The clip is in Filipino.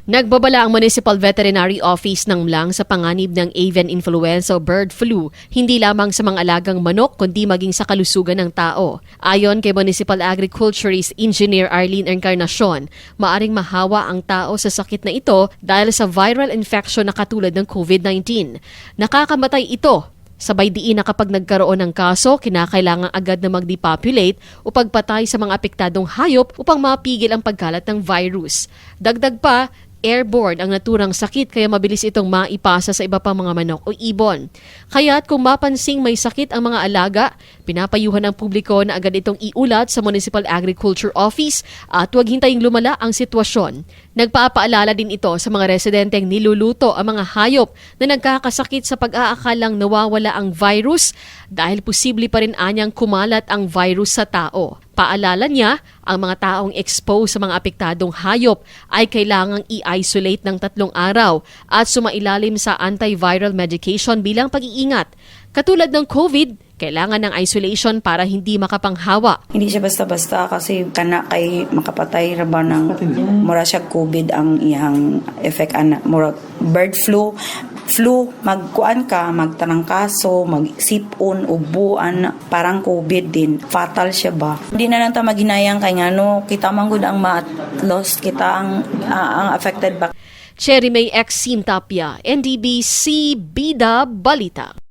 Nagbabala ang Municipal Veterinary Office ng Mlang sa panganib ng avian influenza o bird flu, hindi lamang sa mga alagang manok kundi maging sa kalusugan ng tao. Ayon kay Municipal Agriculturist Engineer Arlene Encarnacion, maaring mahawa ang tao sa sakit na ito dahil sa viral infection na katulad ng COVID-19. Nakakamatay ito. Sabay diin na kapag nagkaroon ng kaso, kinakailangan agad na mag-depopulate o pagpatay sa mga apektadong hayop upang mapigil ang pagkalat ng virus. Dagdag pa, airborne ang naturang sakit kaya mabilis itong maipasa sa iba pang mga manok o ibon. Kaya't kung mapansing may sakit ang mga alaga, pinapayuhan ng publiko na agad itong iulat sa Municipal Agriculture Office at huwag hintaying lumala ang sitwasyon. Nagpapaalala din ito sa mga residenteng niluluto ang mga hayop na nagkakasakit sa pag-aakalang nawawala ang virus dahil posible pa rin anyang kumalat ang virus sa tao. Paalala niya, ang mga taong exposed sa mga apektadong hayop ay kailangang i-isolate ng 3 araw at sumailalim sa antiviral medication bilang pag-iingat. Katulad ng COVID, kailangan ng isolation para hindi makapanghawa. Hindi siya basta-basta kasi kana kay makapatay ra ba ng mura siya COVID ang iyang effect ana mura bird flu magkuan ka magtanang kaso magsipon ubuan parang COVID din fatal siya ba hindi na lang ta maghinayang kay ngano kita man gud ang lost kita ang affected ba. Cherry May X. Tapia, NDBC Bida Balita.